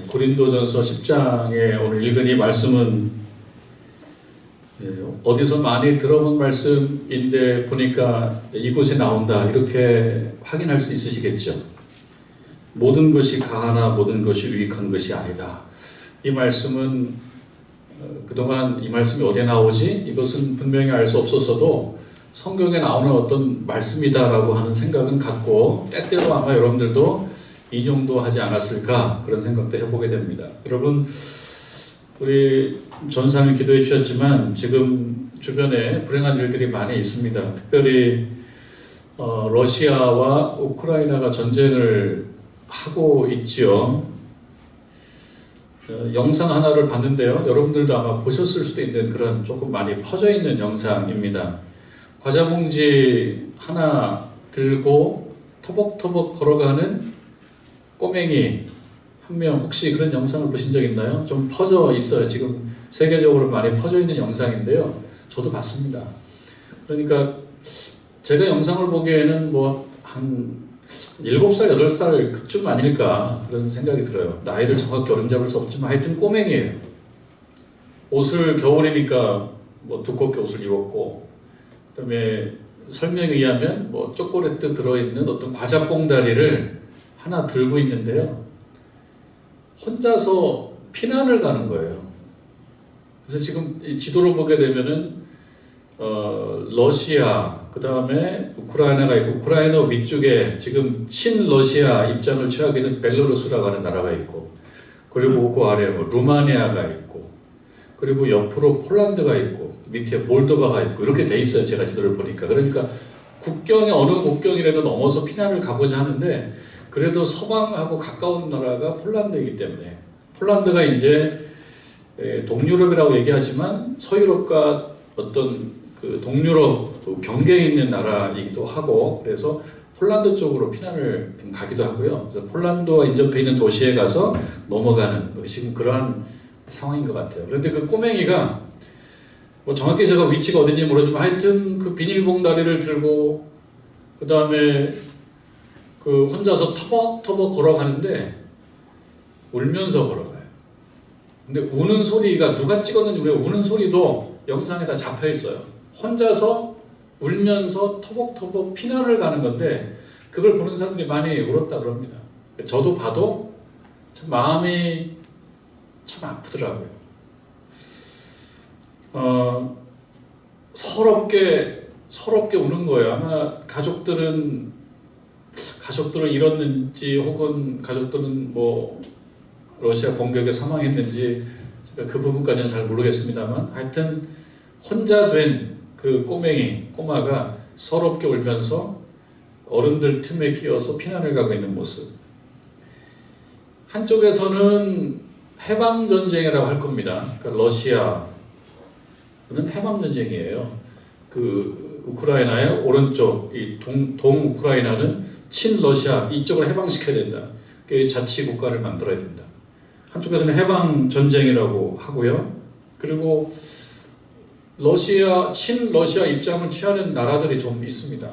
고린도전서 10장에 오늘 읽은 이 말씀은 어디서 많이 들어본 말씀인데 보니까 이곳에 나온다 이렇게 확인할 수 있으시겠죠. 모든 것이 가하나 모든 것이 유익한 것이 아니다. 이 말씀은 그동안 이 말씀이 어디에 나오지? 이것은 분명히 알 수 없었어도 성경에 나오는 어떤 말씀이다라고 하는 생각은 갖고 때때로 아마 여러분들도 인용도 하지 않았을까 그런 생각도 해보게 됩니다. 여러분 우리 전사님 기도해 주셨지만 지금 주변에 불행한 일들이 많이 있습니다. 특별히 러시아와 우크라이나가 전쟁을 하고 있지요. 영상 하나를 봤는데요. 여러분들도 아마 보셨을 수도 있는 그런 조금 많이 퍼져 있는 영상입니다. 과자봉지 하나 들고 터벅터벅 걸어가는 꼬맹이 한 명 혹시 그런 영상을 보신 적 있나요? 좀 퍼져 있어요. 지금 세계적으로 많이 퍼져 있는 영상인데요. 저도 봤습니다. 그러니까 제가 영상을 보기에는 뭐 한 7살, 8살 그쯤 아닐까 그런 생각이 들어요. 나이를 정확히 어림잡을 수 없지만 하여튼 꼬맹이에요. 옷을 겨울이니까 뭐 두껍게 옷을 입었고 그다음에 설명에 의하면 뭐 초콜릿 들어있는 어떤 과자 봉다리를 하나 들고 있는데요. 혼자서 피난을 가는 거예요. 그래서 지금 이 지도를 보게 되면은 러시아, 그 다음에 우크라이나가 있고 우크라이나 위쪽에 지금 친러시아 입장을 취하게 된 벨로루스라고 하는 나라가 있고 그리고 그 아래에 뭐 루마니아가 있고 그리고 옆으로 폴란드가 있고 밑에 몰도바가 있고 이렇게 돼 있어요. 제가 지도를 보니까. 그러니까 국경에 어느 국경이라도 넘어서 피난을 가고자 하는데 그래도 서방하고 가까운 나라가 폴란드이기 때문에 폴란드가 이제 동유럽이라고 얘기하지만 서유럽과 어떤 그 동유럽 경계에 있는 나라이기도 하고 그래서 폴란드 쪽으로 피난을 가기도 하고요. 그래서 폴란드와 인접해 있는 도시에 가서 넘어가는 지금 그러한 상황인 것 같아요. 그런데 그 꼬맹이가 뭐 정확히 제가 위치가 어딘지 모르지만 하여튼 그 비닐봉다리를 들고 그 다음에 그 혼자서 터벅터벅 걸어가는데 울면서 걸어가요. 근데 우는 소리가 누가 찍었는지 모르겠어요. 우는 소리도 영상에 다 잡혀 있어요. 혼자서 울면서 터벅터벅 피난을 가는 건데 그걸 보는 사람들이 많이 울었다 그럽니다. 저도 봐도 참 마음이 참 아프더라고요. 서럽게 우는 거예요. 아마 가족들을 잃었는지 혹은 가족들은 뭐 러시아 공격에 사망했는지 제가 그 부분까지는 잘 모르겠습니다만 하여튼 혼자 된 그 꼬마가 서럽게 울면서 어른들 틈에 끼어서 피난을 가고 있는 모습. 한쪽에서는 해방전쟁이라고 할 겁니다. 그러니까 러시아는 해방전쟁이에요. 그 우크라이나의 오른쪽 이 동우크라이나는 친러시아 이쪽을 해방시켜야 된다. 자치국가를 만들어야 된다. 한쪽에서는 해방전쟁이라고 하고요. 그리고 친러시아 입장을 취하는 나라들이 좀 있습니다.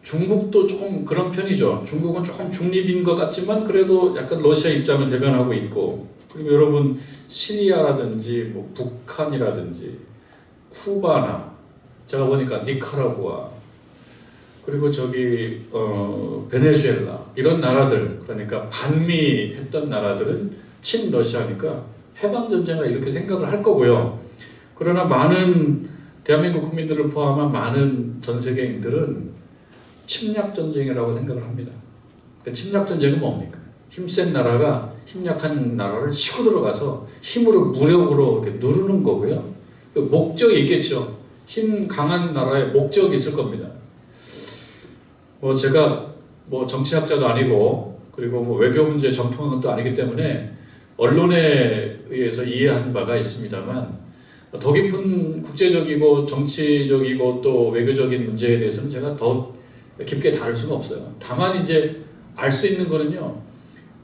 중국도 조금 그런 편이죠. 중국은 조금 중립인 것 같지만 그래도 약간 러시아 입장을 대변하고 있고 그리고 여러분 시리아라든지 뭐 북한이라든지 쿠바나 제가 보니까 니카라구아 그리고 저기 베네수엘라 이런 나라들 그러니까 반미했던 나라들은 친러시아니까 해방전쟁을 이렇게 생각을 할 거고요. 그러나 많은 대한민국 국민들을 포함한 많은 전 세계인들은 침략전쟁이라고 생각을 합니다. 침략전쟁은 뭡니까? 힘센 나라가 힘약한 나라를 치고 들어가서 힘으로 무력으로 이렇게 누르는 거고요. 그 목적이 있겠죠. 힘 강한 나라에 목적이 있을 겁니다. 뭐 제가 뭐 정치학자도 아니고 그리고 뭐 외교 문제 전통한 것도 아니기 때문에 언론에 의해서 이해한 바가 있습니다만 더 깊은 국제적이고 정치적이고 또 외교적인 문제에 대해서는 제가 더 깊게 다룰 수는 없어요. 다만 이제 알 수 있는 거는요.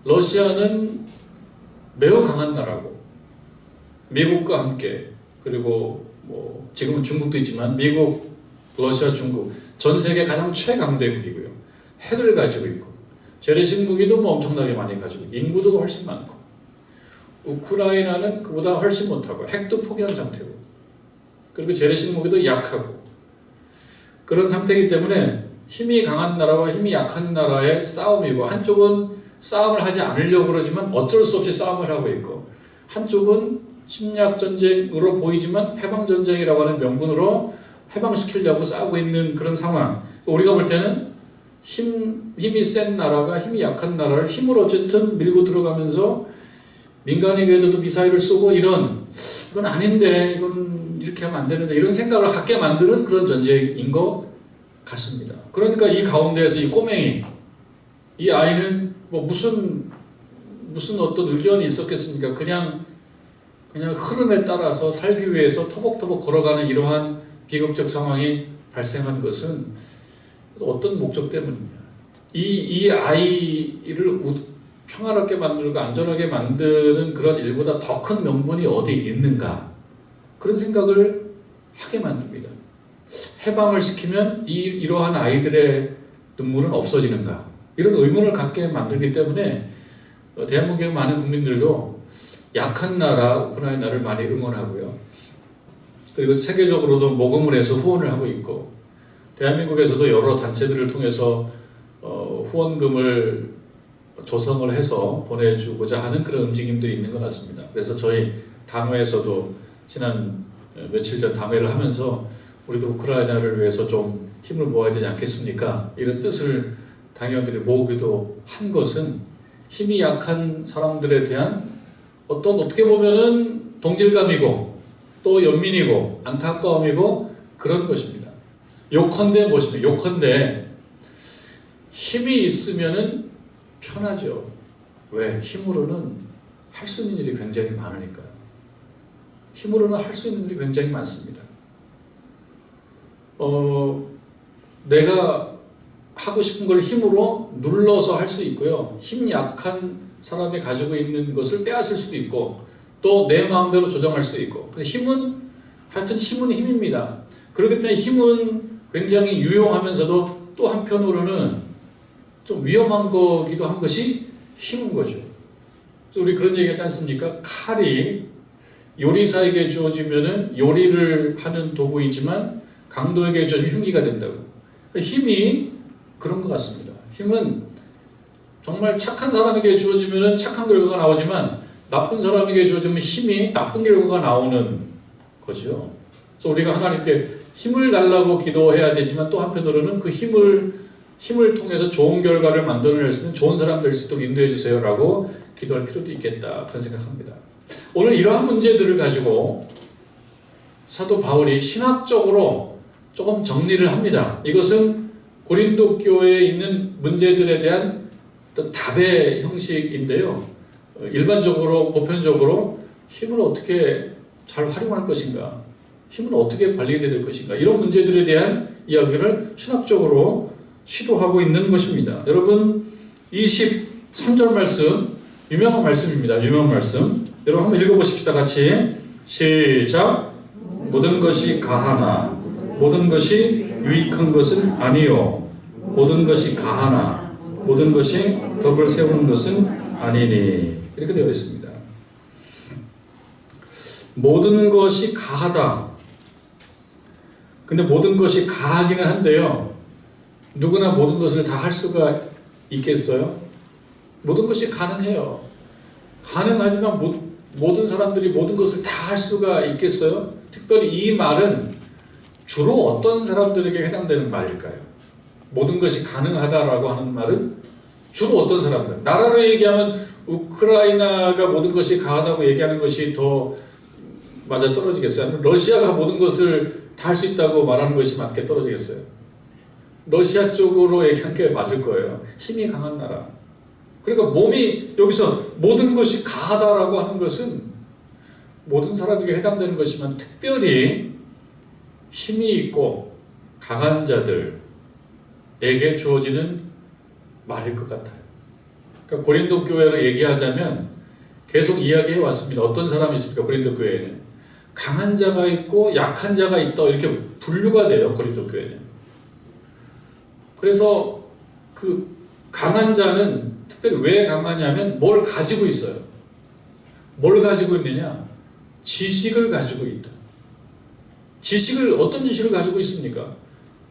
러시아는 매우 강한 나라고 미국과 함께 그리고 뭐 지금은 중국도 있지만 미국, 러시아, 중국 전 세계 가장 최강대국이고요. 핵을 가지고 있고 재래식 무기도 뭐 엄청나게 많이 가지고 인구도 훨씬 많고 우크라이나는 그보다 훨씬 못하고 핵도 포기한 상태고 그리고 재래식 무기도 약하고 그런 상태이기 때문에 힘이 강한 나라와 힘이 약한 나라의 싸움이고 한쪽은 싸움을 하지 않으려고 그러지만 어쩔 수 없이 싸움을 하고 있고 한쪽은 침략전쟁으로 보이지만 해방전쟁이라고 하는 명분으로 해방시키려고 싸우고 있는 그런 상황. 우리가 볼 때는 힘이 센 나라가 힘이 약한 나라를 힘으로 어쨌든 밀고 들어가면서 민간에게도 미사일을 쏘고 이건 아닌데 이건 이렇게 하면 안 되는데 이런 생각을 갖게 만드는 그런 전쟁인 것 같습니다. 그러니까 이 가운데에서 이 꼬맹이 이 아이는 뭐 무슨 어떤 의견이 있었겠습니까? 그냥 흐름에 따라서 살기 위해서 터벅터벅 걸어가는 이러한 비극적 상황이 발생한 것은 어떤 목적 때문이냐. 이 아이를 평화롭게 만들고 안전하게 만드는 그런 일보다 더 큰 명분이 어디 있는가. 그런 생각을 하게 만듭니다. 해방을 시키면 이러한 아이들의 눈물은 없어지는가. 이런 의문을 갖게 만들기 때문에 대한민국의 많은 국민들도 약한 나라 우크라이나를 많이 응원하고요. 그리고 세계적으로도 모금을 해서 후원을 하고 있고 대한민국에서도 여러 단체들을 통해서 후원금을 조성을 해서 보내주고자 하는 그런 움직임들이 있는 것 같습니다. 그래서 저희 당회에서도 지난 며칠 전 당회를 하면서 우리도 우크라이나를 위해서 좀 힘을 모아야 되지 않겠습니까? 이런 뜻을 당의원들이 모으기도 한 것은 힘이 약한 사람들에 대한 어떻게 보면은 동질감이고 또 연민이고 안타까움이고 그런 것입니다. 요컨대 무엇입니까? 요컨대 힘이 있으면은 편하죠. 왜? 힘으로는 할 수 있는 일이 굉장히 많으니까요. 힘으로는 할 수 있는 일이 굉장히 많습니다. 내가 하고 싶은 걸 힘으로 눌러서 할 수 있고요. 힘 약한 사람이 가지고 있는 것을 빼앗을 수도 있고 또 내 마음대로 조정할 수도 있고 하여튼 힘은 힘입니다. 그렇기 때문에 힘은 굉장히 유용하면서도 또 한편으로는 좀 위험한 거기도 한 것이 힘인 거죠. 그래서 우리 그런 얘기 하지 않습니까? 칼이 요리사에게 주어지면은 요리를 하는 도구이지만 강도에게 주어지면 흉기가 된다고. 힘이 그런 것 같습니다. 힘은 정말 착한 사람에게 주어지면은 착한 결과가 나오지만 나쁜 사람에게 주어지면 힘이 나쁜 결과가 나오는 거죠. 그래서 우리가 하나님께 힘을 달라고 기도해야 되지만 또 한편으로는 그 힘을 통해서 좋은 결과를 만들어낼 수 있는 좋은 사람 될 수 있도록 인도해 주세요라고 기도할 필요도 있겠다 그런 생각합니다. 오늘 이러한 문제들을 가지고 사도 바울이 신학적으로 조금 정리를 합니다. 이것은 고린도 교회에 있는 문제들에 대한 답의 형식인데요. 일반적으로 보편적으로 힘을 어떻게 잘 활용할 것인가, 힘은 어떻게 관리해야 될 것인가 이런 문제들에 대한 이야기를 신학적으로 시도하고 있는 것입니다. 여러분 23절 말씀 유명한 말씀입니다. 유명한 말씀 여러분 한번 읽어보십시다. 같이 시작. 모든 것이 가하나 모든 것이 유익한 것은 아니요 모든 것이 가하나 모든 것이 덕을 세우는 것은 아니니 이렇게 되어 있습니다. 모든 것이 가하다. 근데 모든 것이 가하기는 한데요. 누구나 모든 것을 다 할 수가 있겠어요? 모든 것이 가능해요. 가능하지만 모든 사람들이 모든 것을 다 할 수가 있겠어요? 특별히 이 말은 주로 어떤 사람들에게 해당되는 말일까요? 모든 것이 가능하다라고 하는 말은 주로 어떤 사람들? 나라로 얘기하면 우크라이나가 모든 것이 가하다고 얘기하는 것이 더 맞아 떨어지겠어요? 아니면 러시아가 모든 것을 다 할 수 있다고 말하는 것이 맞게 떨어지겠어요? 러시아 쪽으로 얘기한 게 맞을 거예요. 힘이 강한 나라. 그러니까 여기서 모든 것이 가하다라고 하는 것은 모든 사람에게 해당되는 것이지만 특별히 힘이 있고 강한 자들에게 주어지는 말일 것 같아요. 그러니까 고린도 교회를 얘기하자면 계속 이야기해 왔습니다. 어떤 사람이 있습니까? 고린도 교회에는 강한 자가 있고 약한 자가 있다 이렇게 분류가 돼요. 고린도 교회는. 그래서 그 강한 자는 특별히 왜 강하냐면 뭘 가지고 있어요. 뭘 가지고 있느냐? 지식을 가지고 있다. 어떤 지식을 가지고 있습니까?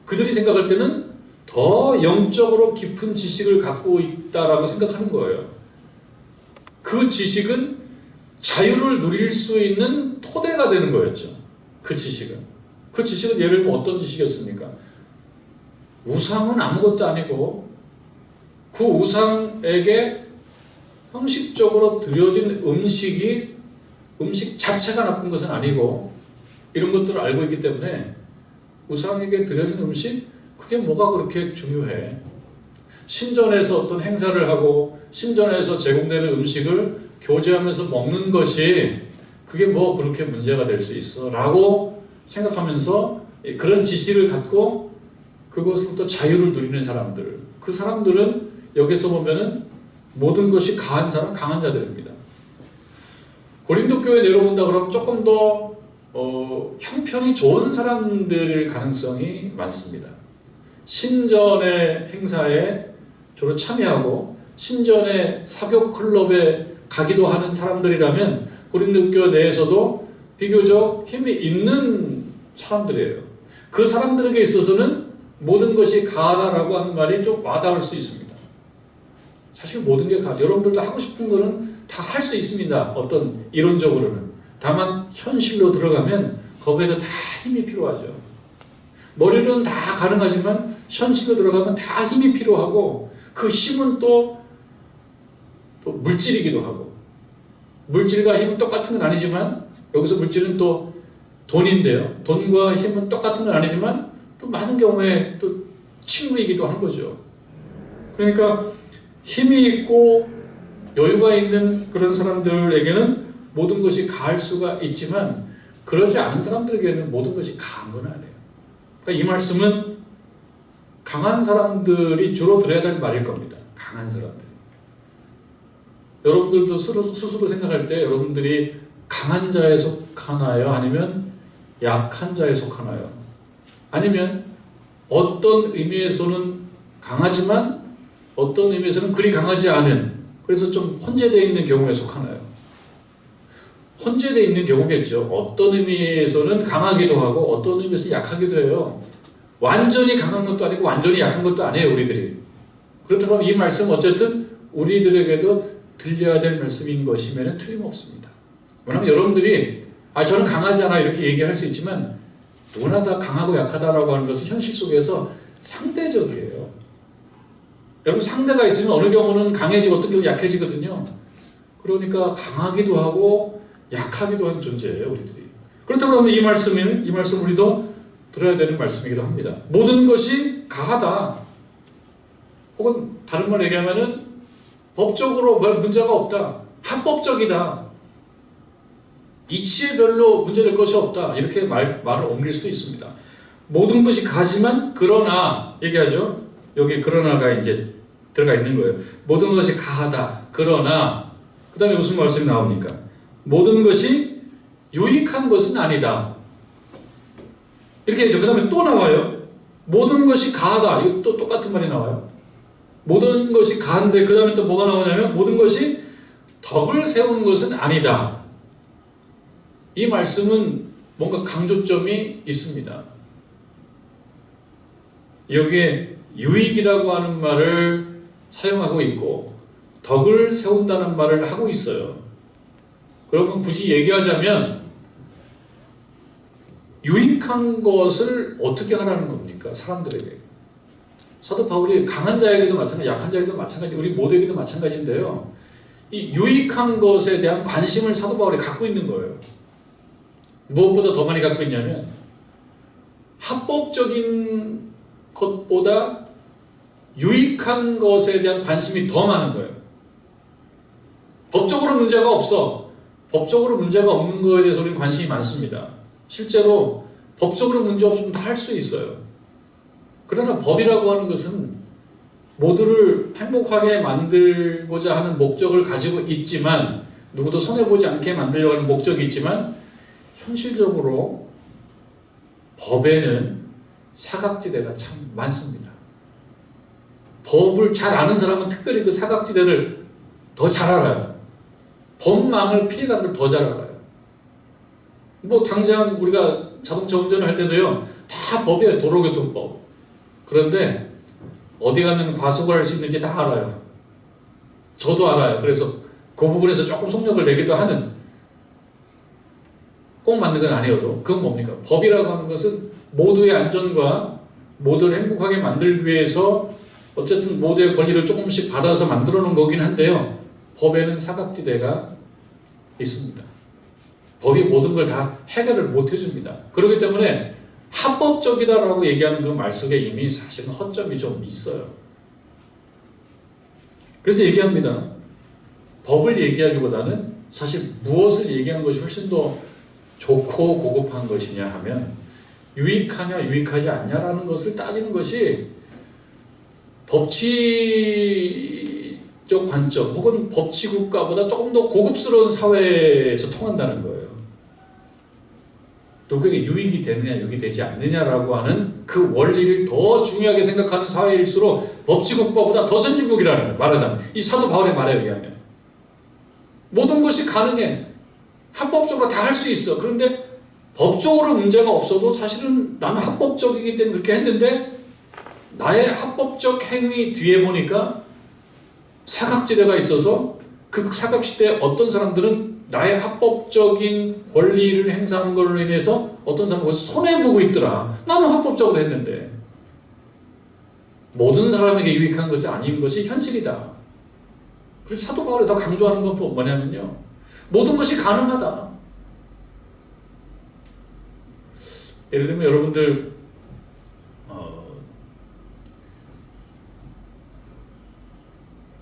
그들이 생각할 때는 더 영적으로 깊은 지식을 갖고 있다라고 생각하는 거예요. 그 지식은 자유를 누릴 수 있는 토대가 되는 거였죠. 그 지식은 예를 들면 어떤 지식이었습니까? 우상은 아무것도 아니고 그 우상에게 형식적으로 드려진 음식 자체가 나쁜 것은 아니고 이런 것들을 알고 있기 때문에 우상에게 드려진 음식 그게 뭐가 그렇게 중요해. 신전에서 어떤 행사를 하고 신전에서 제공되는 음식을 교제하면서 먹는 것이 그게 뭐 그렇게 문제가 될 수 있어 라고 생각하면서 그런 지식을 갖고 그것으로부터 자유를 누리는 사람들, 그 사람들은 여기서 보면은 모든 것이 강한 자들입니다. 고린도 교회 내려본다 그러면 조금 더 형편이 좋은 사람들일 가능성이 많습니다. 신전의 행사에 주로 참여하고 신전의 사교 클럽에 가기도 하는 사람들이라면 고린도 교회 내에서도 비교적 힘이 있는 사람들이에요. 그 사람들에게 있어서는 모든 것이 가하다라고 하는 말이 좀 와닿을 수 있습니다. 사실 모든 게 여러분들도 하고 싶은 거는 다 할 수 있습니다. 어떤 이론적으로는. 다만 현실로 들어가면 거기에도 다 힘이 필요하죠. 머리로는 다 가능하지만 현실로 들어가면 다 힘이 필요하고 그 힘은 또 물질이기도 하고 물질과 힘은 똑같은 건 아니지만 여기서 물질은 또 돈인데요. 돈과 힘은 똑같은 건 아니지만 또 많은 경우에 또 친구이기도 한 거죠. 그러니까 힘이 있고 여유가 있는 그런 사람들에게는 모든 것이 가할 수가 있지만 그러지 않은 사람들에게는 모든 것이 가한 건 아니에요. 그러니까 이 말씀은 강한 사람들이 주로 들어야 될 말일 겁니다. 강한 사람들. 여러분들도 스스로 생각할 때 여러분들이 강한 자에 속하나요? 아니면 약한 자에 속하나요? 아니면 어떤 의미에서는 강하지만 어떤 의미에서는 그리 강하지 않은, 그래서 좀 혼재되어 있는 경우에 속하나요? 혼재되어 있는 경우겠죠. 어떤 의미에서는 강하기도 하고 어떤 의미에서 약하기도 해요. 완전히 강한 것도 아니고 완전히 약한 것도 아니에요, 우리들이. 그렇다면 이 말씀 어쨌든 우리들에게도 들려야 될 말씀인 것이면 틀림없습니다. 왜냐하면 여러분들이 저는 강하지 않아 이렇게 얘기할 수 있지만 누구나 다 강하고 약하다라고 하는 것은 현실 속에서 상대적이에요. 여러분 상대가 있으면 어느 경우는 강해지고 어떤 경우는 약해지거든요. 그러니까 강하기도 하고 약하기도 한 존재예요, 우리들이. 그렇다고 하면 이 말씀 우리도 들어야 되는 말씀이기도 합니다. 모든 것이 가하다. 혹은 다른 말로 얘기하면은 법적으로 문제가 없다. 합법적이다. 이치에 별로 문제될 것이 없다. 이렇게 말을 옮길 수도 있습니다. 모든 것이 가지만 그러나 얘기하죠. 여기 그러나가 이제 들어가 있는 거예요. 모든 것이 가하다. 그러나 그 다음에 무슨 말씀이 나옵니까? 모든 것이 유익한 것은 아니다. 이렇게 해죠. 그 다음에 또 나와요. 모든 것이 가하다. 이거 또 똑같은 말이 나와요. 모든 것이 가한데 그 다음에 또 뭐가 나오냐면 모든 것이 덕을 세우는 것은 아니다. 이 말씀은 뭔가 강조점이 있습니다. 여기에 유익이라고 하는 말을 사용하고 있고 덕을 세운다는 말을 하고 있어요. 그러면 굳이 얘기하자면 유익한 것을 어떻게 하라는 겁니까? 사람들에게. 사도 바울이 강한 자에게도 마찬가지, 약한 자에게도 마찬가지, 우리 모두에게도 마찬가지인데요. 이 유익한 것에 대한 관심을 사도 바울이 갖고 있는 거예요. 무엇보다 더 많이 갖고 있냐면 합법적인 것보다 유익한 것에 대한 관심이 더 많은 거예요. 법적으로 문제가 없어. 법적으로 문제가 없는 거에 대해서 우리는 관심이 많습니다. 실제로 법적으로 문제 없으면 다 할 수 있어요. 그러나 법이라고 하는 것은 모두를 행복하게 만들고자 하는 목적을 가지고 있지만 누구도 손해보지 않게 만들려고 하는 목적이 있지만 현실적으로 법에는 사각지대가 참 많습니다. 법을 잘 아는 사람은 특별히 그 사각지대를 더 잘 알아요. 법망을 피해가는 걸 더 잘 알아요. 뭐 당장 우리가 자동차 운전을 할 때도요, 다 법이에요. 도로교통법. 그런데 어디 가면 과속을 할 수 있는지 다 알아요. 저도 알아요. 그래서 그 부분에서 조금 속력을 내기도 하는, 꼭 맞는 건 아니어도. 그건 뭡니까? 법이라고 하는 것은 모두의 안전과 모두를 행복하게 만들기 위해서 어쨌든 모두의 권리를 조금씩 받아서 만들어 놓은 거긴 한데요, 법에는 사각지대가 있습니다. 법이 모든 걸 다 해결을 못 해줍니다. 그렇기 때문에 합법적이다라고 얘기하는 그 말 속에 이미 사실은 허점이 좀 있어요. 그래서 얘기합니다. 법을 얘기하기보다는 사실 무엇을 얘기하는 것이 훨씬 더 좋고 고급한 것이냐 하면, 유익하냐 유익하지 않냐라는 것을 따지는 것이 법치적 관점 혹은 법치국가보다 조금 더 고급스러운 사회에서 통한다는 거예요. 누구에게 유익이 되느냐 유익이 되지 않느냐라고 하는 그 원리를 더 중요하게 생각하는 사회일수록 법치국가보다 더 선진국이라는 거예요. 말하자면 이 사도 바울의 말에 의하면 모든 것이 가능해. 합법적으로 다 할 수 있어. 그런데 법적으로 문제가 없어도 사실은 나는 합법적이기 때문에 그렇게 했는데, 나의 합법적 행위 뒤에 보니까 사각지대가 있어서 그 사각지대에 어떤 사람들은 나의 합법적인 권리를 행사하는 걸로 인해서 어떤 사람은 손해보고 있더라. 나는 합법적으로 했는데. 모든 사람에게 유익한 것이 아닌 것이 현실이다. 그래서 사도 바울이 더 강조하는 건 뭐냐면요, 모든 것이 가능하다. 예를 들면 여러분들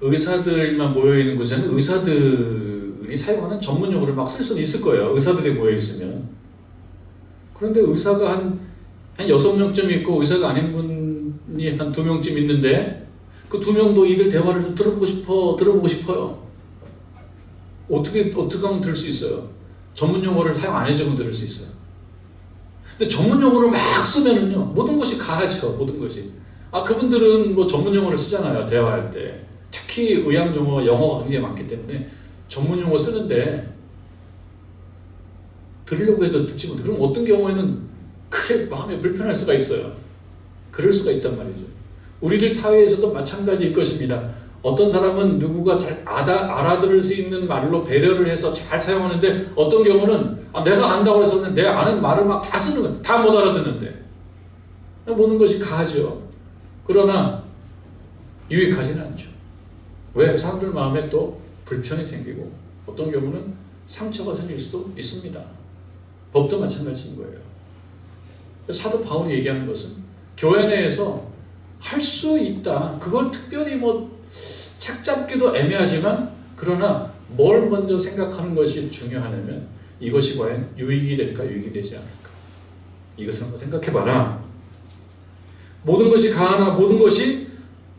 의사들만 모여있는 곳에는 의사들이 사용하는 전문 용어를 막 쓸 수는 있을 거예요. 의사들이 모여있으면. 그런데 의사가 한 6명쯤 있고 의사가 아닌 분이 한 2명쯤 있는데, 그 2명도 이들 대화를 좀 들어보고 싶어요. 어떻게 하면 들을 수 있어요? 전문 용어를 사용 안 해주면 들을 수 있어요. 근데 전문 용어를 막 쓰면은요, 모든 것이 가하죠. 모든 것이. 그분들은 뭐 전문 용어를 쓰잖아요. 대화할 때. 특히 의학 용어, 영어가 굉장히 많기 때문에 전문 용어 쓰는데 들으려고 해도 듣지 못해. 그럼 어떤 경우에는 크게 마음에 불편할 수가 있어요. 그럴 수가 있단 말이죠. 우리들 사회에서도 마찬가지일 것입니다. 어떤 사람은 누구가 잘 알아들을 수 있는 말로 배려를 해서 잘 사용하는데, 어떤 경우는 내가 안다고 해서 내 아는 말을 막 다 쓰는 거예요. 다 못 알아듣는데. 모든 것이 가하죠. 그러나 유익하지는 않죠. 왜? 사람들 마음에 또 불편이 생기고 어떤 경우는 상처가 생길 수도 있습니다. 법도 마찬가지인 거예요. 사도 바울이 얘기하는 것은 교회 내에서 할 수 있다. 그걸 특별히 뭐 착잡기도 애매하지만, 그러나 뭘 먼저 생각하는 것이 중요하냐면 이것이 과연 유익이 될까 유익이 되지 않을까. 이것을 한번 생각해봐라. 모든 것이 가하나 모든 것이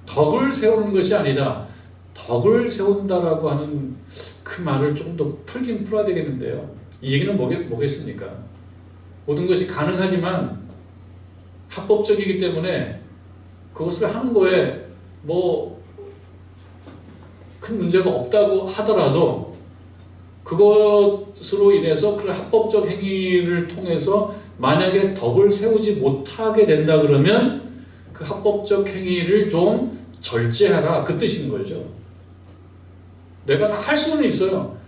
덕을 세우는 것이 아니다. 덕을 세운다라고 하는 그 말을 조금 더 풀긴 풀어야 되겠는데요. 이 얘기는 뭐겠습니까? 모든 것이 가능하지만 합법적이기 때문에 그것을 하는 거에 뭐 큰 문제가 없다고 하더라도, 그것으로 인해서 그 합법적 행위를 통해서 만약에 덕을 세우지 못하게 된다 그러면 그 합법적 행위를 좀 절제하라, 그 뜻인 거죠. 내가 다 할 수는 있어요.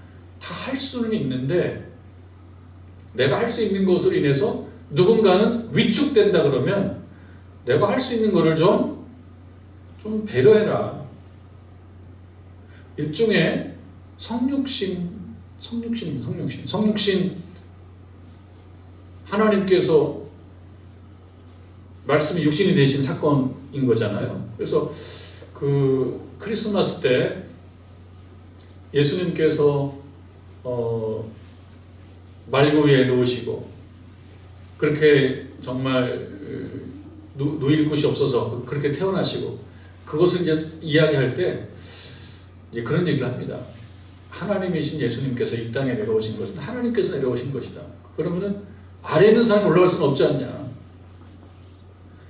다 할 수는 있는데 내가 할 수 있는 것으로 인해서 누군가는 위축된다 그러면 내가 할 수 있는 것을 좀 배려해라. 일종의 성육신, 하나님께서 말씀이 육신이 되신 사건인 거잖아요. 그래서 그 크리스마스 때 예수님께서 말구 위에 누우시고 그렇게 정말 누일 곳이 없어서 그렇게 태어나시고, 그것을 이제 이야기할 때 이제 그런 얘기를 합니다. 하나님이신 예수님께서 이 땅에 내려오신 것은 하나님께서 내려오신 것이다. 그러면은 아래 있는 사람이 올라갈 수는 없지 않냐.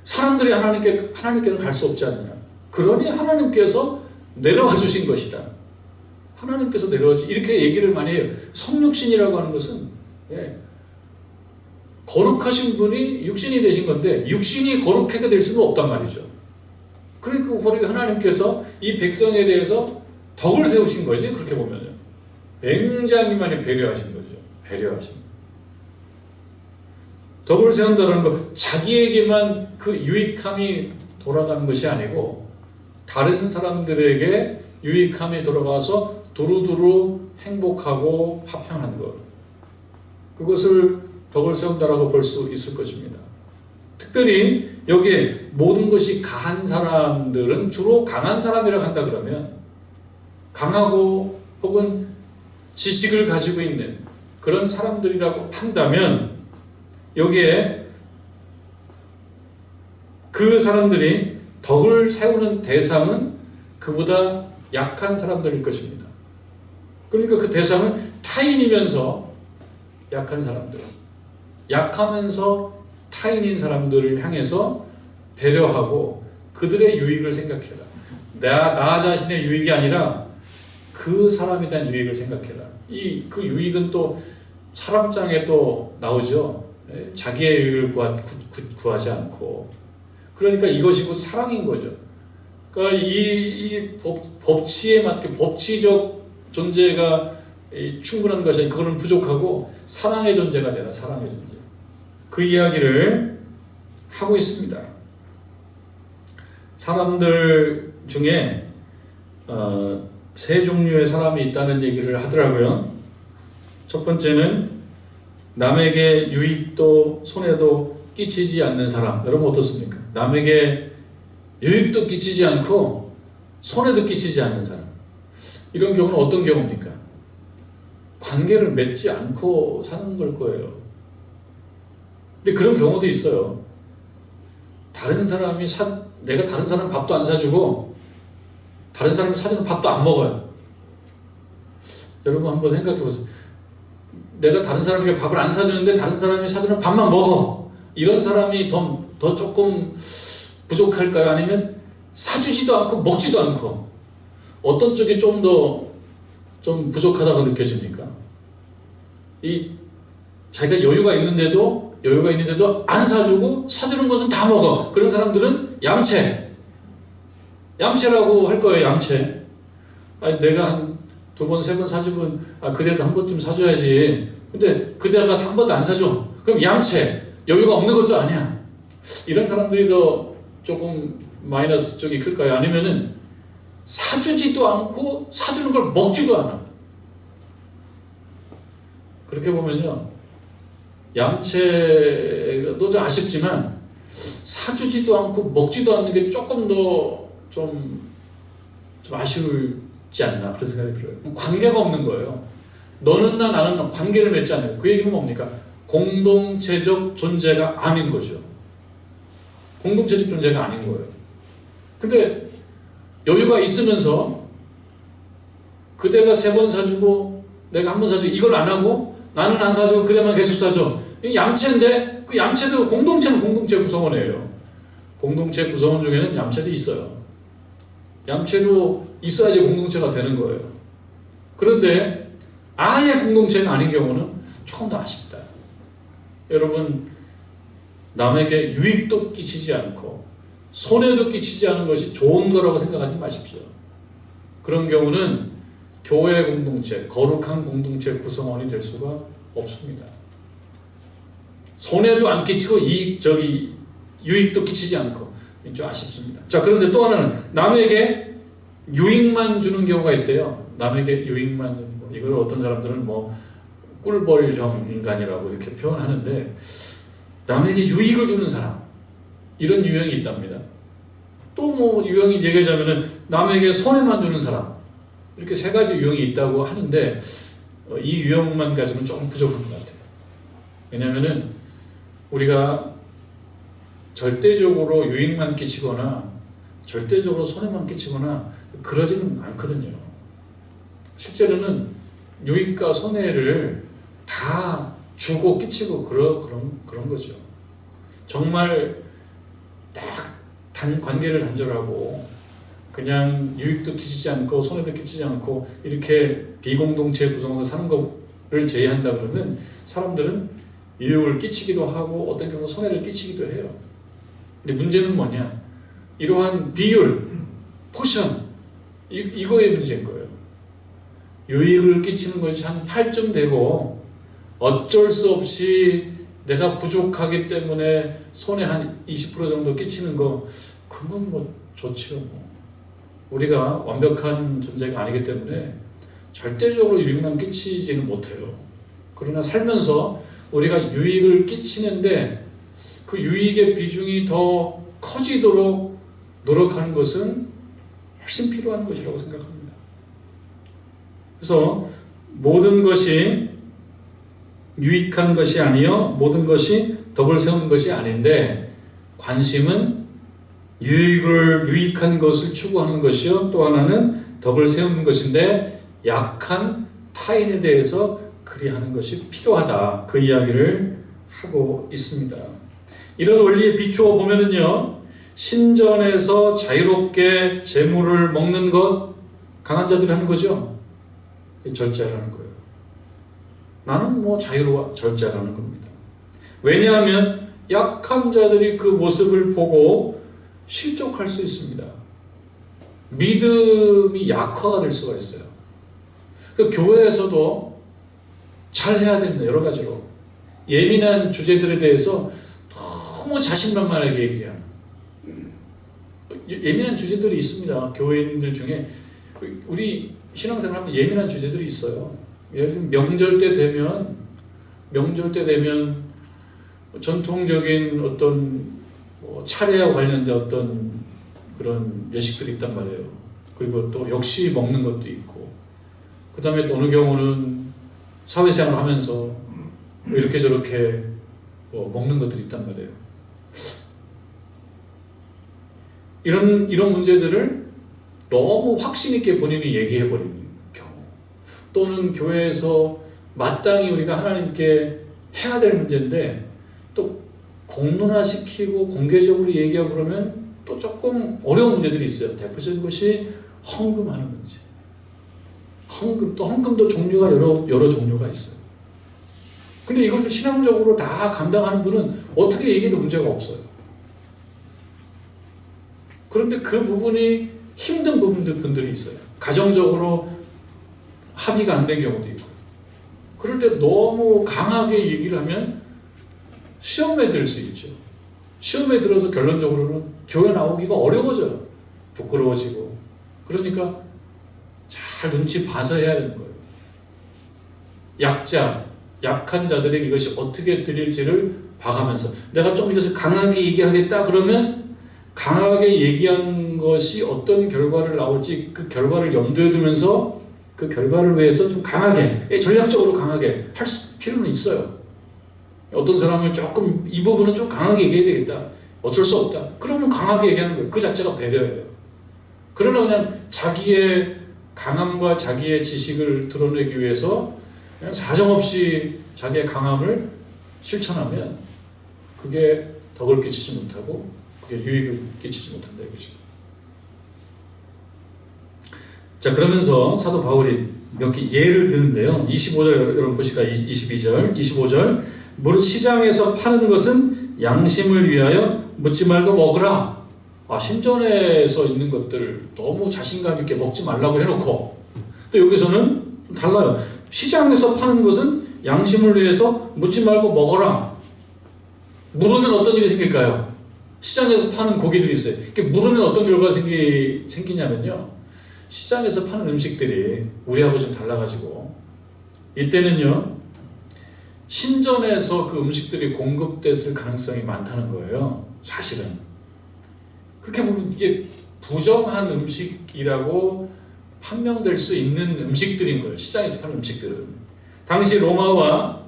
사람들이 하나님께는 갈 수 없지 않냐. 그러니 하나님께서 내려와 주신 것이다. 하나님께서 내려와 주신, 이렇게 얘기를 많이 해요. 성육신이라고 하는 것은 거룩하신 분이 육신이 되신 건데 육신이 거룩하게 될 수는 없단 말이죠. 그러니까 하나님께서 이 백성에 대해서 덕을 세우신 거지. 그렇게 보면요. 굉장히 많이 배려하신 거죠. 배려하신. 덕을 세운다는 것, 자기에게만 그 유익함이 돌아가는 것이 아니고 다른 사람들에게 유익함이 돌아가서 두루두루 행복하고 화평한 것, 그것을 덕을 세운다라고 볼 수 있을 것입니다. 특별히 여기에 모든 것이 가한 사람들은 주로 강한 사람이라고 한다 그러면 강하고 혹은 지식을 가지고 있는 그런 사람들이라고 한다면 여기에 그 사람들이 덕을 세우는 대상은 그보다 약한 사람들일 것입니다. 그러니까 그 대상은 타인이면서 약한 사람들, 약하면서 타인인 사람들을 향해서 배려하고 그들의 유익을 생각해라. 나 자신의 유익이 아니라 그 사람에 대한 유익을 생각해라. 그 유익은 또 사람장에 또 나오죠. 자기의 유익을 구하지 않고. 그러니까 이것이 곧 사랑인 거죠. 그러니까 이 법치에 맞게 법치적 존재가 충분한 것이 아니라 그거는 부족하고 사랑의 존재가 되라. 사랑의 존재. 그 이야기를 하고 있습니다. 사람들 중에 세 종류의 사람이 있다는 얘기를 하더라고요. 첫 번째는 남에게 유익도 손해도 끼치지 않는 사람. 여러분 어떻습니까? 남에게 유익도 끼치지 않고 손해도 끼치지 않는 사람. 이런 경우는 어떤 경우입니까? 관계를 맺지 않고 사는 걸 거예요. 근데 그런 경우도 있어요. 다른 사람이 내가 다른 사람 밥도 안 사주고 다른 사람이 사주는 밥도 안 먹어요. 여러분 한번 생각해 보세요. 내가 다른 사람에게 밥을 안 사주는데 다른 사람이 사주는 밥만 먹어. 이런 사람이 더 조금 부족할까요? 아니면 사주지도 않고 먹지도 않고 어떤 쪽이 좀 더 좀 부족하다고 느껴집니까? 자기가 여유가 있는데도 안 사주고 사주는 것은 다 먹어. 그런 사람들은 얌체라고 할 거예요. 얌체. 아니, 내가 한 2번, 3번 사주면 그대도 한 번쯤 사줘야지. 근데 그대가 한 번도 안 사줘. 그럼 얌체. 여유가 없는 것도 아니야. 이런 사람들이 더 조금 마이너스 쪽이 클까요? 아니면은 사주지도 않고 사주는 걸 먹지도 않아. 그렇게 보면요, 얌체도 좀 아쉽지만 사주지도 않고 먹지도 않는 게 조금 더 좀 아쉬울지 않나 그런 생각이 들어요. 관계가 없는 거예요. 너는 나는 나 관계를 맺지 않아요. 그 얘기는 뭡니까? 공동체적 존재가 아닌 거죠. 공동체적 존재가 아닌 거예요. 근데 여유가 있으면서 그대가 3번 사주고 내가 1번 사주고 이걸 안 하고 나는 안 사주고 그대만 계속 사줘. 이게 얌체인데 그 얌체도 공동체는 공동체 구성원이에요. 공동체 구성원 중에는 얌체도 있어요. 얌체도 있어야지 공동체가 되는 거예요. 그런데 아예 공동체가 아닌 경우는 조금 더 아쉽다. 여러분, 남에게 유익도 끼치지 않고 손해도 끼치지 않은 것이 좋은 거라고 생각하지 마십시오. 그런 경우는 교회 공동체, 거룩한 공동체 구성원이 될 수가 없습니다. 손해도 안 끼치고 유익도 끼치지 않고 좀 아쉽습니다. 자, 그런데 또 하나는 남에게 유익만 주는 경우가 있대요. 남에게 유익만 주는 거. 이걸 어떤 사람들은 꿀벌형 인간이라고 이렇게 표현하는데, 남에게 유익을 주는 사람, 이런 유형이 있답니다. 또 유형이 얘기하자면은 남에게 손해만 주는 사람, 이렇게 3가지 유형이 있다고 하는데 이 유형만 가지고는 조금 부족한 것 같아요. 왜냐하면은 우리가 절대적으로 유익만 끼치거나 절대적으로 손해만 끼치거나 그러지는 않거든요. 실제로는 유익과 손해를 다 주고 끼치고 그런 거죠. 정말 딱 관계를 단절하고 그냥 유익도 끼치지 않고 손해도 끼치지 않고 이렇게 비공동체 구성으로 사는 것을 제외한다 그러면 사람들은 유익을 끼치기도 하고 어떤 경우 손해를 끼치기도 해요. 근데 문제는 뭐냐? 이러한 비율, 포션 이거의 문제인 거예요. 유익을 끼치는 것이 한 8점 되고 어쩔 수 없이 내가 부족하기 때문에 손해 한 20% 정도 끼치는 거 그건 뭐 좋지요. 우리가 완벽한 존재가 아니기 때문에 절대적으로 유익만 끼치지는 못해요. 그러나 살면서 우리가 유익을 끼치는데 그 유익의 비중이 더 커지도록 노력하는 것은 훨씬 필요한 것이라고 생각합니다. 그래서 모든 것이 유익한 것이 아니요 모든 것이 덕을 세우는 것이 아닌데 관심은 유익한 것을 추구하는 것이요 또 하나는 덕을 세우는 것인데 약한 타인에 대해서 그리하는 것이 필요하다. 그 이야기를 하고 있습니다. 이런 원리에 비추어 보면은요 신전에서 자유롭게 재물을 먹는 것 강한 자들이 하는 거죠. 절제하라는 거예요. 나는 뭐 자유로워 절제하라는 겁니다. 왜냐하면 약한 자들이 그 모습을 보고 실족할 수 있습니다. 믿음이 약화가 될 수가 있어요. 그 교회에서도 잘 해야 됩니다. 여러 가지로. 예민한 주제들에 대해서 너무 자신만만하게 얘기하는 예민한 주제들이 있습니다. 교회인들 중에 우리 신앙생활 하면 예민한 주제들이 있어요. 예를 들면 명절 때 되면 전통적인 어떤 차례와 관련된 어떤 그런 예식들이 있단 말이에요. 그리고 또 역시 먹는 것도 있고 그 다음에 또 어느 경우는 사회생활을 하면서 이렇게 저렇게 먹는 것들이 있단 말이에요. 이런 문제들을 너무 확신 있게 본인이 얘기해 버리는 경우 또는 교회에서 마땅히 우리가 하나님께 해야 될 문제인데 또 공론화시키고 공개적으로 얘기하고 그러면 또 조금 어려운 문제들이 있어요. 대표적인 것이 헌금하는 문제. 헌금도 종류가 여러 종류가 있어요. 근데 이것을 신앙적으로 다 감당하는 분은 어떻게 얘기해도 문제가 없어요. 그런데 그 부분이 힘든 분들이 있어요. 가정적으로 합의가 안 된 경우도 있고. 그럴 때 너무 강하게 얘기를 하면 시험에 들 수 있죠. 시험에 들어서 결론적으로는 교회 나오기가 어려워져요. 부끄러워지고. 그러니까 잘 눈치 봐서 해야 되는 거예요. 약한 자들에게 이것이 어떻게 들릴지를 봐가면서 내가 좀 이것을 강하게 얘기하겠다 그러면 강하게 얘기한 것이 어떤 결과를 나올지 그 결과를 염두에 두면서 그 결과를 위해서 좀 강하게 전략적으로 강하게 할 필요는 있어요. 어떤 사람을 조금 이 부분은 좀 강하게 얘기해야 되겠다. 어쩔 수 없다. 그러면 강하게 얘기하는 거예요. 그 자체가 배려예요. 그러나 그냥 자기의 강함과 자기의 지식을 드러내기 위해서 그냥 사정없이 자기의 강함을 실천하면 그게 덕을 끼치지 못하고 그게 유익을 끼치지 못한다 이거죠. 자, 그러면서 사도 바울이 몇 개 예를 드는데요. 25절 여러분 보실까요? 25절 무릇 시장에서 파는 것은 양심을 위하여 묻지 말고 먹으라. 신전에서 있는 것들 너무 자신감 있게 먹지 말라고 해놓고 또 여기서는 달라요. 시장에서 파는 것은 양심을 위해서 묻지 말고 먹어라. 물으면 어떤 일이 생길까요? 시장에서 파는 고기들이 있어요. 물으면 어떤 결과가 생기냐면요. 시장에서 파는 음식들이 우리하고 좀 달라가지고 이때는요. 신전에서 그 음식들이 공급됐을 가능성이 많다는 거예요. 사실은. 그렇게 보면 이게 부정한 음식이라고 판명될 수 있는 음식들인 거예요. 시장에서 파는 음식들은. 당시 로마와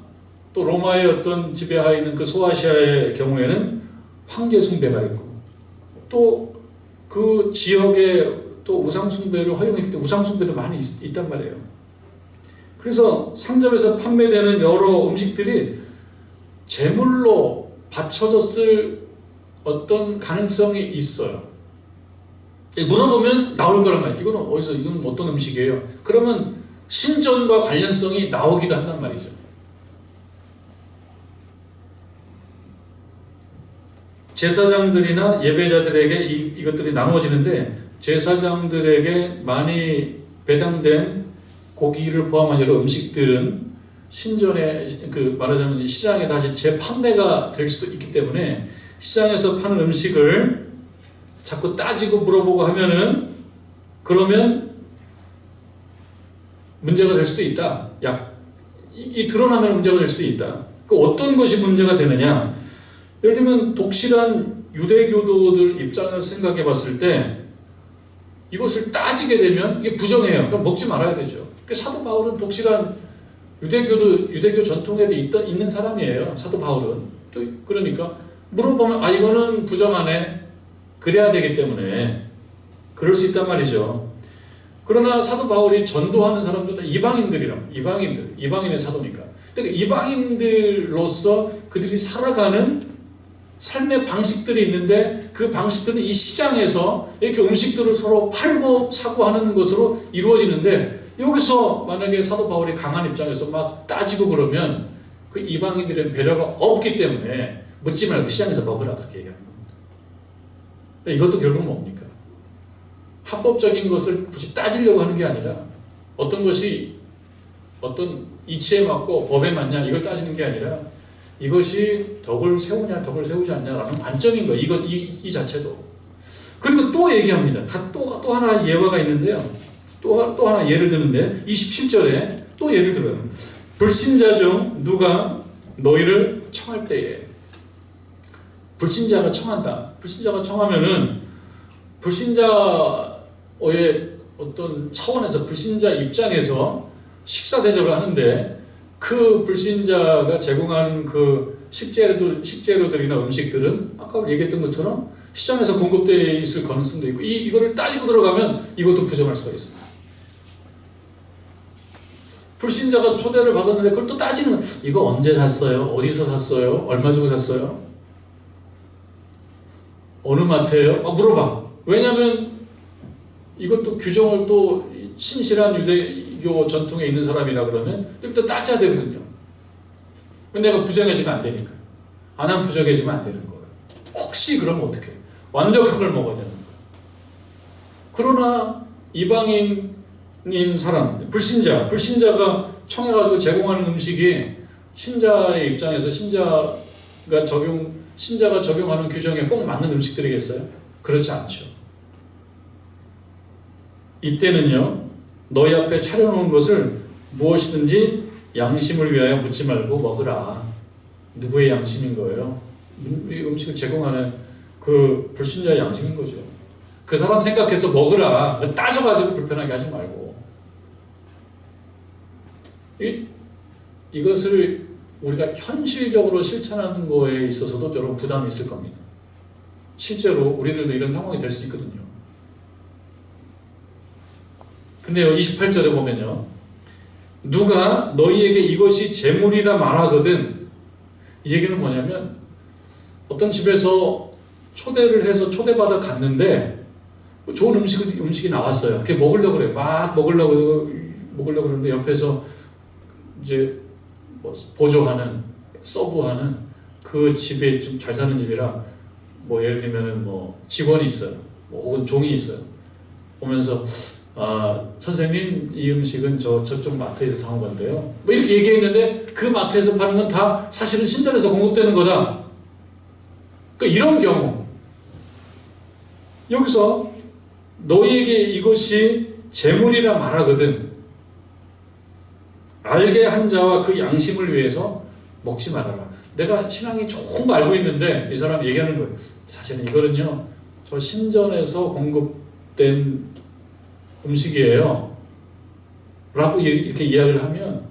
또 로마의 어떤 지배하에 있는 그 소아시아의 경우에는 황제 숭배가 있고 또 그 지역에 또 우상 숭배를 허용했기 때문에 우상 숭배도 많이 있단 말이에요. 그래서 상점에서 판매되는 여러 음식들이 제물로 바쳐졌을 어떤 가능성이 있어요. 물어보면 나올 거란 말이에요. 이거는 어디서, 이건 어떤 음식이에요? 그러면 신전과 관련성이 나오기도 한단 말이죠. 제사장들이나 예배자들에게 이것들이 나누어지는데, 제사장들에게 많이 배당된 고기를 포함한 여러 음식들은 신전에, 말하자면 시장에 다시 재판매가 될 수도 있기 때문에 시장에서 파는 음식을 자꾸 따지고 물어보고 하면은, 그러면 문제가 될 수도 있다. 이 드러나면 문제가 될 수도 있다. 어떤 것이 문제가 되느냐? 예를 들면 독실한 유대교도들 입장에서 생각해 봤을 때 이것을 따지게 되면 이게 부정해요. 그럼 먹지 말아야 되죠. 사도 바울은 독실한 유대교 전통에 있는 사람이에요. 사도 바울은. 그러니까 물어보면 이거는 부정하네. 그래야 되기 때문에 그럴 수 있단 말이죠. 그러나 사도 바울이 전도하는 사람도 다 이방인의 사도니까. 그러니까 이방인들로서 그들이 살아가는 삶의 방식들이 있는데, 그 방식들은 이 시장에서 이렇게 음식들을 서로 팔고 사고 하는 것으로 이루어지는데, 여기서 만약에 사도 바울이 강한 입장에서 막 따지고 그러면 그 이방인들의 배려가 없기 때문에 묻지 말고 시장에서 먹으라, 그렇게 얘기하는 겁니다. 이것도 결국 뭡니까? 합법적인 것을 굳이 따지려고 하는 게 아니라, 어떤 것이 어떤 이치에 맞고 법에 맞냐 이걸 따지는 게 아니라, 이것이 덕을 세우냐 덕을 세우지 않냐라는 관점인 거예요. 이 자체도. 그리고 또 얘기합니다. 또 하나 예화가 있는데요. 또 하나 예를 드는데 27절에 또 예를 들어요. 불신자 중 누가 너희를 청할 때에, 불신자가 청한다. 불신자가 청하면은 불신자의 어떤 차원에서, 불신자 입장에서 식사 대접을 하는데, 그 불신자가 제공하는 그 식재료들이나 음식들은 아까 얘기했던 것처럼 시장에서 공급되어 있을 가능성도 있고, 이거를 따지고 들어가면 이것도 부정할 수가 있습니다. 불신자가 초대를 받았는데 그걸 또 따지는, 이거 언제 샀어요? 어디서 샀어요? 얼마 주고 샀어요? 어느 마트예요? 물어봐. 왜냐하면 이것도 규정을 또 신실한 유대교 전통에 있는 사람이라 그러면 또 따져야 되거든요. 근데 내가 부정해지면 안 되니까. 안 하면 부정해지면 안 되는 거예요. 혹시 그러면 어떻게 해요? 완벽한 걸 먹어야 되는 거예요. 그러나 이방인인 사람, 불신자가 청해가지고 제공하는 음식이 신자의 입장에서 신자가 적용하는 규정에 꼭 맞는 음식들이겠어요? 그렇지 않죠. 이때는요, 너희 앞에 차려놓은 것을 무엇이든지 양심을 위하여 묻지 말고 먹으라. 누구의 양심인 거예요? 이 음식을 제공하는 그 불신자의 양심인 거죠. 그 사람 생각해서 먹으라. 따져가지고 불편하게 하지 말고. 이것을 우리가 현실적으로 실천하는 거에 있어서도 여러분 부담이 있을 겁니다. 실제로 우리들도 이런 상황이 될 수 있거든요. 근데요, 28절에 보면요, 누가 너희에게 이것이 재물이라 말하거든. 이 얘기는 뭐냐면, 어떤 집에서 초대를 해서 초대받아 갔는데 좋은 음식이 나왔어요. 그게 먹으려고 그래요. 막 먹으려고 그러는데 옆에서 이제 보조하는, 서브하는 그 집에 좀 잘 사는 집이라, 예를 들면은 직원이 있어요. 혹은 종이 있어요. 오면서 선생님, 이 음식은 저쪽 마트에서 사온 건데요. 이렇게 얘기했는데 그 마트에서 파는 건 다 사실은 신전에서 공급되는 거다. 그러니까 이런 경우, 여기서 너희에게 이것이 재물이라 말하거든. 알게 한 자와 그 양심을 위해서 먹지 말아라. 내가 신앙이 좋은 거 알고 있는데 이 사람 얘기하는 거예요. 사실은 이거는요, 저 신전에서 공급된 음식이에요 라고 이렇게 이야기를 하면,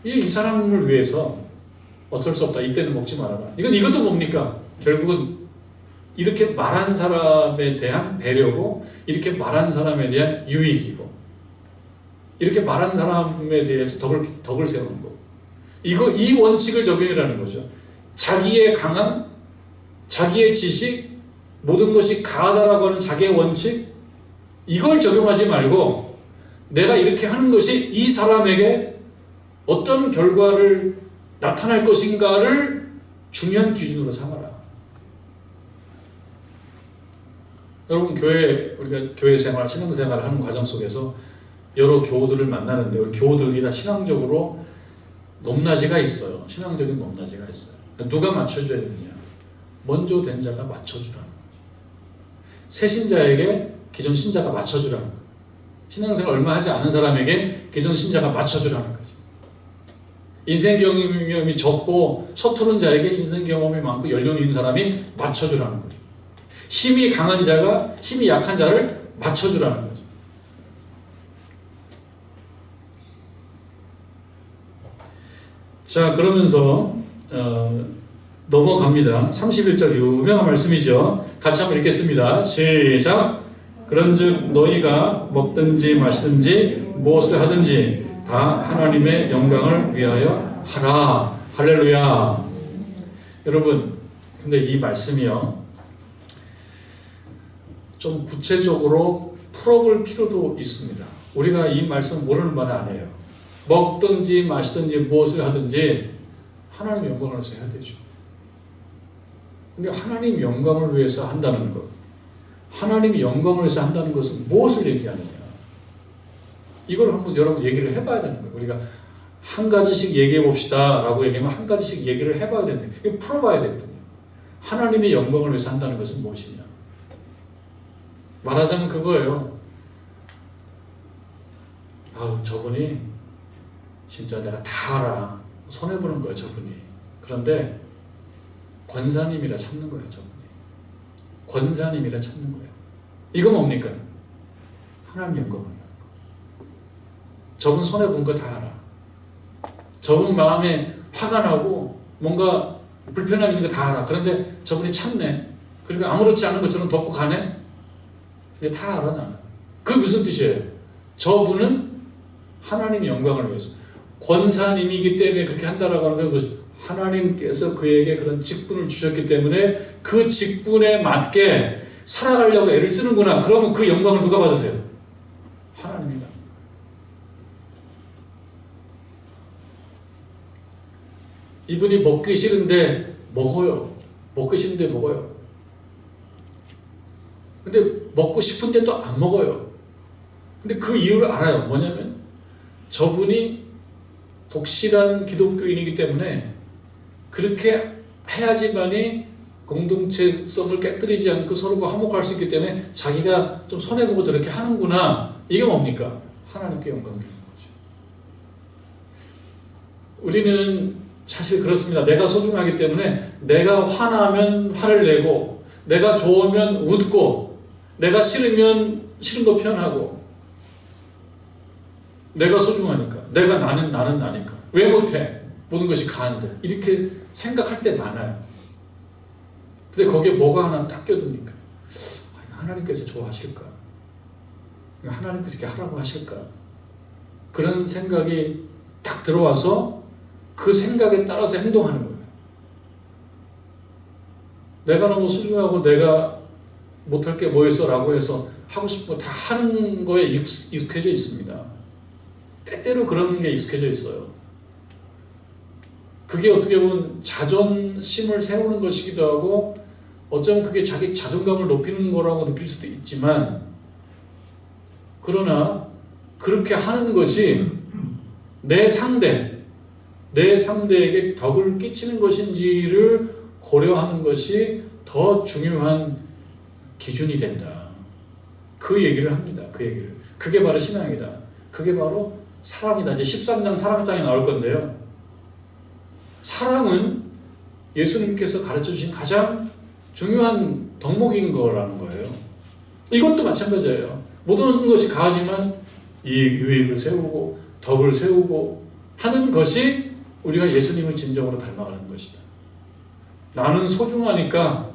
이 사람을 위해서 어쩔 수 없다. 이때는 먹지 말아라. 이것도 뭡니까? 결국은 이렇게 말한 사람에 대한 배려고, 이렇게 말한 사람에 대한 유익이고, 이렇게 말한 사람에 대해서 덕을 세우는 거고, 이 원칙을 적용이라는 거죠. 자기의 강함, 자기의 지식, 모든 것이 가하다라고 하는 자기의 원칙, 이걸 적용하지 말고 내가 이렇게 하는 것이 이 사람에게 어떤 결과를 나타날 것인가를 중요한 기준으로 삼아라. 여러분, 우리가 교회 생활, 신앙생활을 하는 과정 속에서 여러 교우들을 만나는데, 우리 교우들이 다 신앙적으로 높낮이가 있어요. 신앙적인 높낮이가 있어요. 누가 맞춰줘야 되느냐? 먼저 된 자가 맞춰주라는 거죠. 새 신자에게 기존 신자가 맞춰주라는 거예요. 신앙생활 얼마 하지 않은 사람에게 기존 신자가 맞춰주라는 거죠. 인생 경험이 적고 서투른 자에게 인생 경험이 많고 연륜이 있는 사람이 맞춰주라는 거죠. 힘이 강한 자가 힘이 약한 자를 맞춰주라는 거죠. 자, 그러면서 넘어갑니다. 31절 유명한 말씀이죠. 같이 한번 읽겠습니다. 시작. 그런즉 너희가 먹든지 마시든지 무엇을 하든지 다 하나님의 영광을 위하여 하라. 할렐루야. 여러분, 근데 이 말씀이요, 좀 구체적으로 풀어볼 필요도 있습니다. 우리가 이 말씀 모르는 말은 안 해요. 먹든지 마시든지 무엇을 하든지 하나님 영광을 위해서 해야 되죠. 근데 하나님 영광을 위해서 한다는 것, 하나님이 영광을 위해서 한다는 것은 무엇을 얘기하느냐? 이걸 한번 여러분 얘기를 해봐야 되는 거예요. 우리가 한 가지씩 얘기해 봅시다 라고 얘기하면 한 가지씩 얘기를 해봐야 되는 거예요. 이거 풀어봐야 되거든요. 하나님의 영광을 위해서 한다는 것은 무엇이냐? 말하자면 그거예요. 저분이 진짜 내가 다 알아. 손해보는 거예요, 저분이. 그런데 권사님이라 참는 거예요, 저분이. 권사님이라 참는 거예요. 이거 뭡니까? 하나님 영광을. 저분 손해본 거 다 알아. 저분 마음에 화가 나고 뭔가 불편함이 있는 거 다 알아. 그런데 저분이 참네. 그러니까 아무렇지 않은 것처럼 덮고 가네. 근데 다 알아, 나는. 그게 무슨 뜻이에요? 저분은 하나님의 영광을 위해서, 권사님이기 때문에 그렇게 한다라고 하는 건 하나님께서 그에게 그런 직분을 주셨기 때문에 그 직분에 맞게 살아가려고 애를 쓰는구나. 그러면 그 영광을 누가 받으세요? 하나님이다. 이분이 먹기 싫은데 먹어요. 먹기 싫은데 먹어요. 근데 먹고 싶은데 또 안 먹어요. 근데 그 이유를 알아요. 뭐냐면 저분이 독실한 기독교인이기 때문에 그렇게 해야지만이 공동체성을 깨뜨리지 않고 서로가 화목할 수 있기 때문에 자기가 좀 손해보고 저렇게 하는구나. 이게 뭡니까? 하나님께 영광 드리는 거죠. 우리는 사실 그렇습니다. 내가 소중하기 때문에 내가 화나면 화를 내고, 내가 좋으면 웃고, 내가 싫으면 싫은 거 표현하고, 내가 소중하니까, 나는 나니까, 왜 못해? 모든 것이 가한데, 이렇게 생각할 때 많아요. 근데 거기에 뭐가 하나 딱 껴듭니까? 하나님께서 좋아하실까? 하나님께서 이렇게 하라고 하실까? 그런 생각이 딱 들어와서 그 생각에 따라서 행동하는 거예요. 내가 너무 소중하고 내가 못할 게 뭐 있어? 라고 해서 하고 싶은 거 다 하는 거에 익숙해져 있습니다. 때때로 그런 게 익숙해져 있어요. 그게 어떻게 보면 자존심을 세우는 것이기도 하고, 어쩌면 그게 자기 자존감을 높이는 거라고 느낄 수도 있지만, 그러나 그렇게 하는 것이 내 상대에게 덕을 끼치는 것인지를 고려하는 것이 더 중요한 기준이 된다. 그 얘기를 합니다. 그 얘기를. 그게 바로 신앙이다. 그게 바로 사랑이다. 이제 13장 사랑장에 나올 건데요. 사랑은 예수님께서 가르쳐 주신 가장 중요한 덕목인 거라는 거예요. 이것도 마찬가지예요. 모든 것이 가하지만 유익을 세우고 덕을 세우고 하는 것이 우리가 예수님을 진정으로 닮아가는 것이다. 나는 소중하니까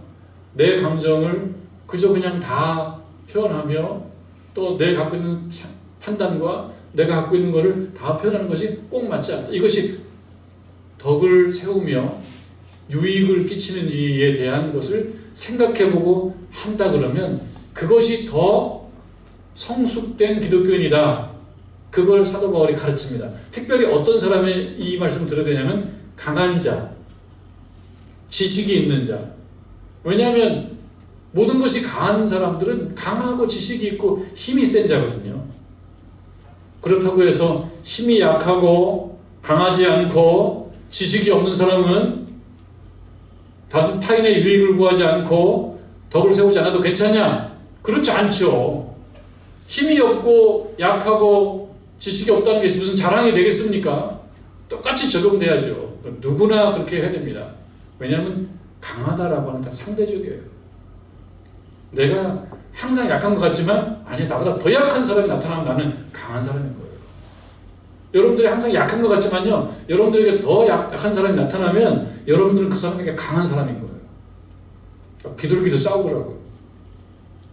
내 감정을 그저 그냥 다 표현하며, 또 내 갖고 있는 판단과 내가 갖고 있는 것을 다 표현하는 것이 꼭 맞지 않다. 이것이 덕을 세우며 유익을 끼치는지에 대한 것을 생각해보고 한다 그러면 그것이 더 성숙된 기독교인이다. 그걸 사도 바울이 가르칩니다. 특별히 어떤 사람의 이 말씀을 들어야 되냐면 강한 자, 지식이 있는 자. 왜냐하면 모든 것이 강한 사람들은 강하고 지식이 있고 힘이 센 자거든요. 그렇다고 해서 힘이 약하고 강하지 않고 지식이 없는 사람은 다른 타인의 유익을 구하지 않고 덕을 세우지 않아도 괜찮냐? 그렇지 않죠. 힘이 없고 약하고 지식이 없다는 것이 무슨 자랑이 되겠습니까? 똑같이 적용돼야죠. 누구나 그렇게 해야 됩니다. 왜냐하면 강하다라고 하는 건 상대적이에요. 내가 항상 약한 것 같지만 아니 나보다 더 약한 사람이 나타나면 나는 강한 사람인 거예요. 여러분들이 항상 약한 것 같지만요, 여러분들에게 더 약한 사람이 나타나면 여러분들은 그 사람에게 강한 사람인 거예요. 비둘기도 싸우더라고요.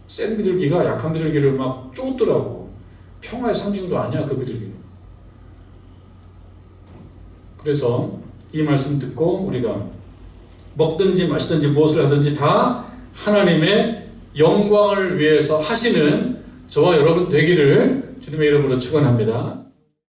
센 비둘기가 약한 비둘기를 막 쫓더라고. 평화의 상징도 아니야 그 비둘기는. 그래서 이 말씀 듣고 우리가 먹든지 마시든지 무엇을 하든지 다 하나님의 영광을 위해서 하시는 저와 여러분 되기를 주님의 이름으로 축원합니다.